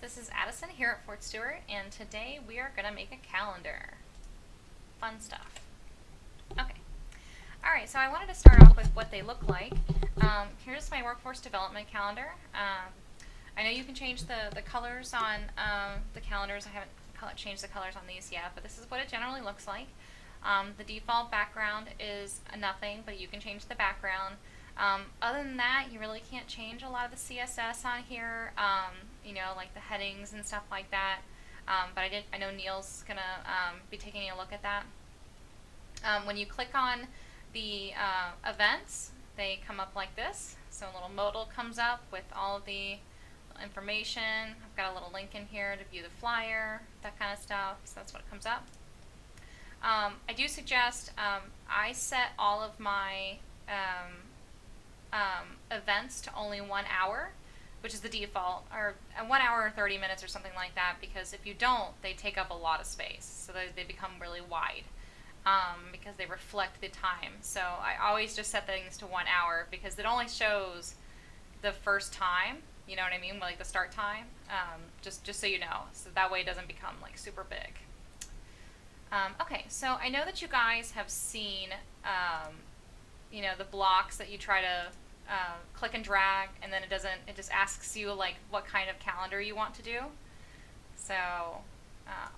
This is Addison here at Fort Stewart, and today we are going to make a calendar. Fun stuff. Okay. Alright, so I wanted to start off with what they look like. Here's my workforce development calendar. I know you can change the colors on the calendars. I haven't changed the colors on these yet, but this is what it generally looks like. The default background is nothing, but you can change the background. Other than that, you really can't change a lot of the CSS on here, like the headings and stuff like that. But I know Neil's going to be taking a look at that. When you click on the events, they come up like this. So a little modal comes up with all of the information. I've got a little link in here to view the flyer, that kind of stuff. So that's what comes up. I do suggest I set all of my events to only 1 hour, which is the default, or 1 hour or 30 minutes or something like that, because if you don't, they take up a lot of space, so they become really wide because they reflect the time. So I always just set things to 1 hour because it only shows the first time, you know what I mean, like the start time, just so you know, so that way it doesn't become like super big. Okay, so I know that you guys have seen the blocks that you try to click and drag, and then it just asks you like what kind of calendar you want to do. So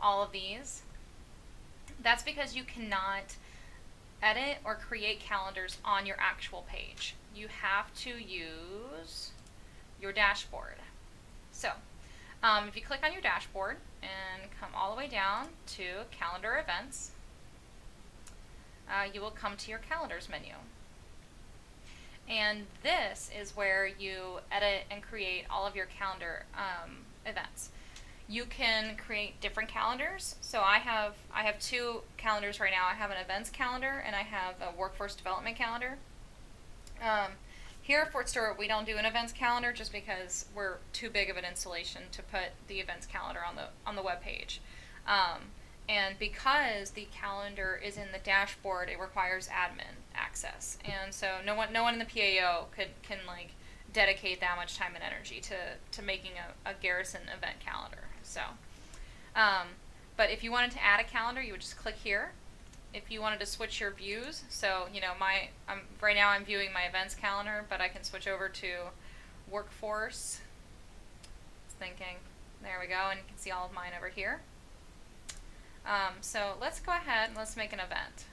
all of these, that's because you cannot edit or create calendars on your actual page. You have to use your dashboard. So if you click on your dashboard and come all the way down to calendar events, you will come to your calendars menu. And this is where you edit and create all of your calendar events. You can create different calendars. So I have two calendars right now. I have an events calendar and I have a workforce development calendar. Here at Fort Stewart, we don't do an events calendar just because we're too big of an installation to put the events calendar on the web page. And because the calendar is in the dashboard, it requires admin access, and so no one in the PAO can like dedicate that much time and energy to making a Garrison event calendar. So, but if you wanted to add a calendar, you would just click here. If you wanted to switch your views, so right now I'm viewing my events calendar, but I can switch over to workforce. Thinking, there we go, and you can see all of mine over here. So let's go ahead and let's make an event.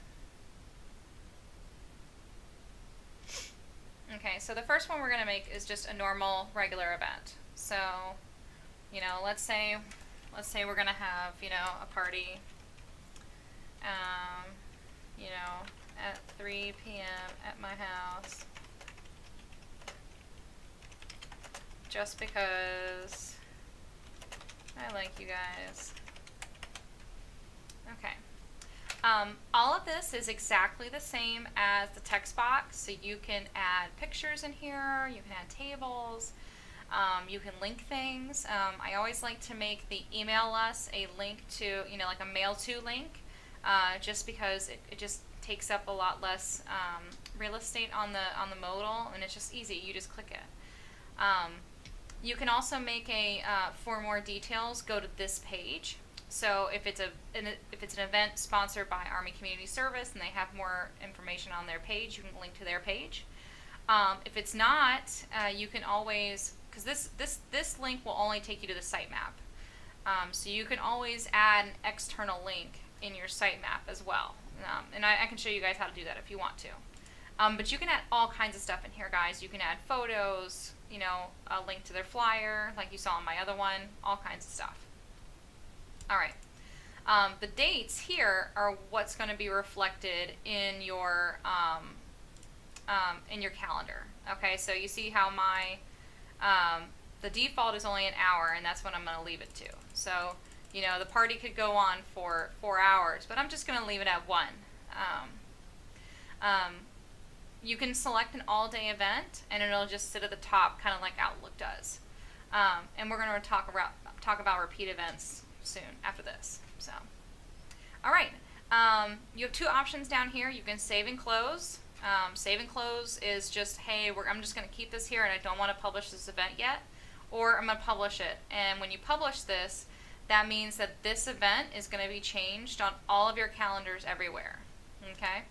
Okay, so the first one we're going to make is just a normal, regular event. So, let's say we're going to have, a party, at 3 p.m. at my house, just because I like you guys. Okay. All of this is exactly the same as the text box, so you can add pictures in here, you can add tables, you can link things. I always like to make the email us a link to, like a mail to link, just because it just takes up a lot less real estate on the modal, and it's just easy. You just click it. You can also make for more details, go to this page. So if it's an event sponsored by Army Community Service and they have more information on their page, you can link to their page. If it's not, you can always, because this link will only take you to the sitemap. So you can always add an external link in your sitemap as well. And I can show you guys how to do that if you want to. But you can add all kinds of stuff in here, guys. You can add photos, a link to their flyer, like you saw on my other one, all kinds of stuff. All right. The dates here are what's going to be reflected in your calendar. Okay, so you see how my the default is only an hour, and that's what I'm going to leave it to. So the party could go on for 4 hours, but I'm just going to leave it at 1. You can select an all-day event, and it'll just sit at the top, kind of like Outlook does. And we're going to talk about repeat events soon after this. So, all right. You have two options down here. You can save and close. Save and close is just, hey, I'm just going to keep this here, and I don't want to publish this event yet. or I'm going to publish it. And when you publish this, that means that this event is going to be changed on all of your calendars everywhere. Okay?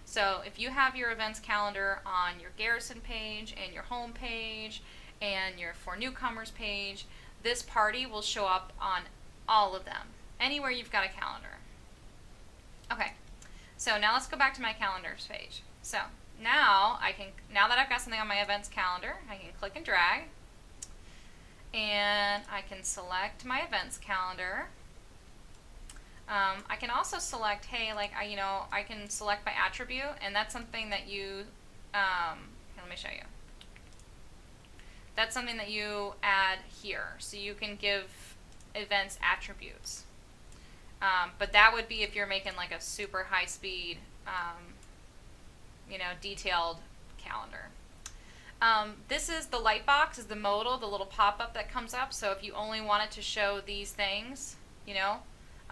So if you have your events calendar on your Garrison page and your home page and your For Newcomers page, this party will show up on all of them, anywhere you've got a calendar. Okay, so now let's go back to my calendars page. So now now that I've got something on my events calendar, I can click and drag, and I can select my events calendar. I can also select, hey, like I can select by attribute, and that's something that you, let me show you. That's something that you add here, so you can give events attributes. But that would be if you're making like a super high speed, detailed calendar. This is the light box, is the modal, the little pop-up that comes up. So if you only wanted to show these things,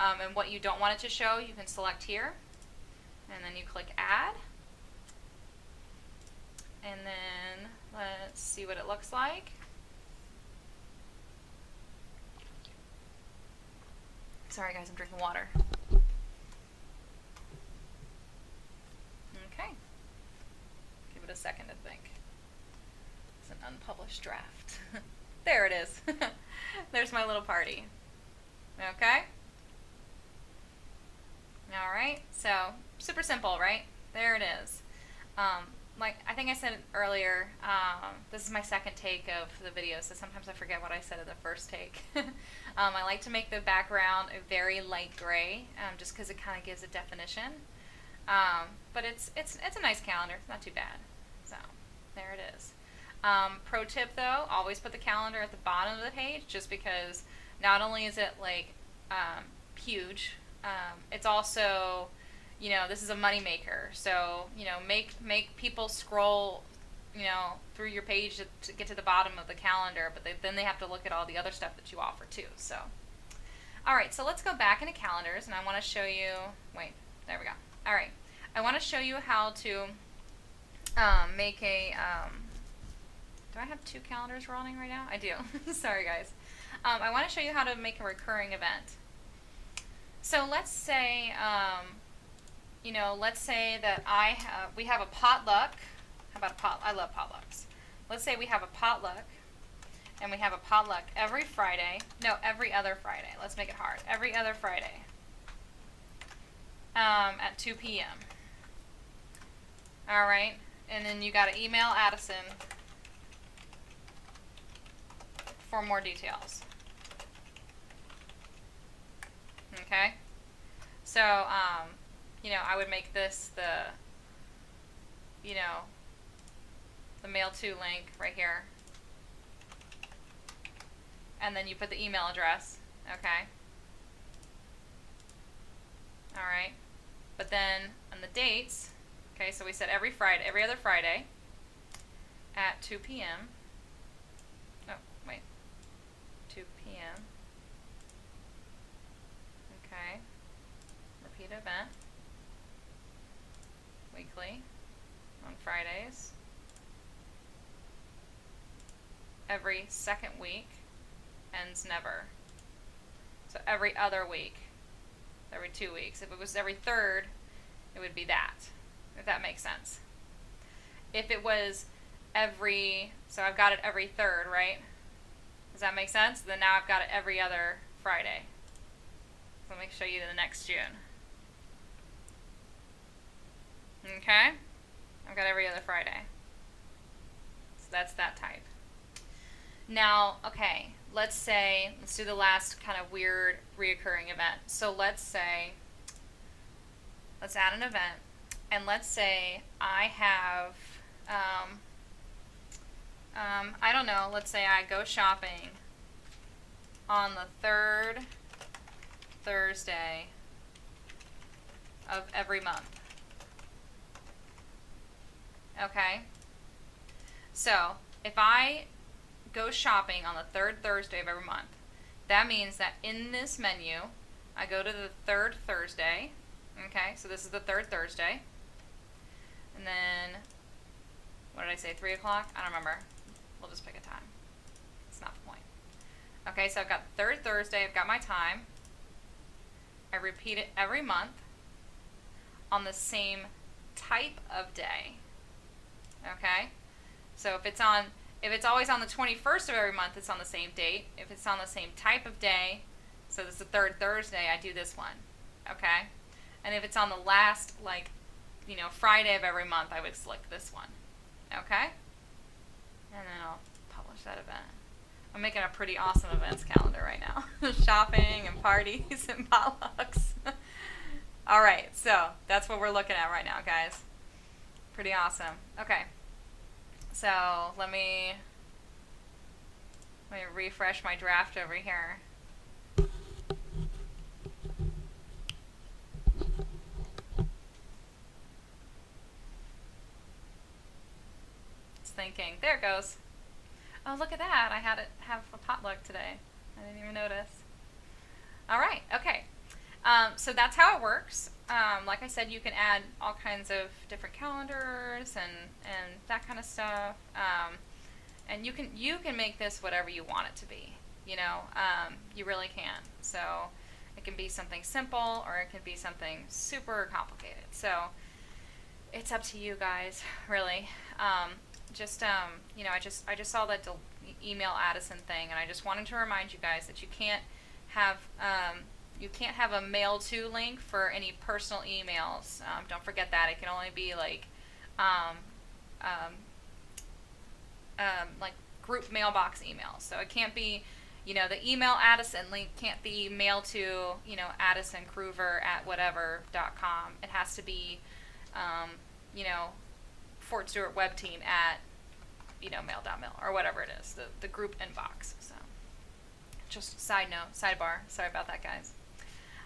and what you don't want it to show, you can select here. And then you click add. And then let's see what it looks like. Sorry guys, I'm drinking water. Okay. Give it a second to think. It's an unpublished draft. There it is. There's my little party. Okay? Alright, so super simple, right? There it is. Like I think I said earlier, this is my second take of the video, so sometimes I forget what I said in the first take. I like to make the background a very light gray, just because it kind of gives a definition. But it's a nice calendar. It's not too bad. So there it is. Pro tip though, always put the calendar at the bottom of the page, just because not only is it like huge, it's also, this is a money maker. So, make people scroll, through your page to get to the bottom of the calendar, but then they have to look at all the other stuff that you offer too. So, all right, so let's go back into calendars, and I want to show you, there we go. All right, I want to show you how to make a, do I have two calendars running right now? I do. Sorry guys. I want to show you how to make a recurring event. So let's say, let's say that we have a potluck. How about a potluck? I love potlucks. Let's say we have a potluck, and we have a potluck every Friday. No, every other Friday. Let's make it hard. Every other Friday at 2 p.m. All right, and then you got to email Addison for more details. Okay, so I would make this the mail to link right here, and then you put the email address. Okay, all right, but then on the dates, okay, so we said every other Friday at 2 p.m. Oh, wait, 2 p.m. Okay, repeat event, weekly, on Fridays, every second week, ends never. So every other week, every 2 weeks. If it was every third, it would be that, if that makes sense. If it was so I've got it every third, right? Does that make sense? Then now I've got it every other Friday. Let me show you the next June. Okay? I've got every other Friday. So that's that type. Now, okay, let's do the last kind of weird reoccurring event. So let's add an event, and let's say I have, I don't know, let's say I go shopping on the third Thursday of every month. Okay? So, if I go shopping on the third Thursday of every month, that means that in this menu, I go to the third Thursday. Okay, so this is the third Thursday. And then, what did I say, 3 o'clock? I don't remember. We'll just pick a time. It's not the point. Okay, so I've got third Thursday, I've got my time. I repeat it every month on the same type of day. Okay? So if it's always on the 21st of every month, it's on the same date. If it's on the same type of day, so this is the third Thursday, I do this one. Okay? And if it's on the last, Friday of every month, I would select this one. Okay? And then I'll publish that event. I'm making a pretty awesome events calendar right now. Shopping and parties and potlucks. Alright, so that's what we're looking at right now, guys. Pretty awesome. Okay. So let me refresh my draft over here. It's thinking. There it goes. Oh, look at that. I had it have a potluck today. I didn't even notice. All right. Okay. So that's how it works. Like I said, you can add all kinds of different calendars and that kind of stuff. And you can make this whatever you want it to be. You really can. So it can be something simple or it can be something super complicated. So it's up to you guys, really. I just saw that email Addison thing, and I just wanted to remind you guys that you can't have a mail to link for any personal emails. Don't forget that. It can only be like group mailbox emails. So it can't be, the email Addison link can't be mailed to, Addison Kruver at whatever.com. It has to be, Fort Stewart Web Team at, mail.mil or whatever it is, the group inbox. So just sidebar. Sorry about that, guys.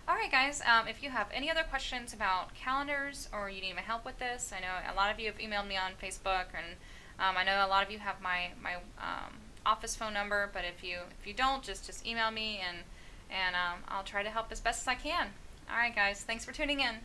All right, guys, if you have any other questions about calendars or you need my help with this, I know a lot of you have emailed me on Facebook, and I know a lot of you have my office phone number, but if you don't, just email me, and I'll try to help as best as I can. All right, guys, thanks for tuning in.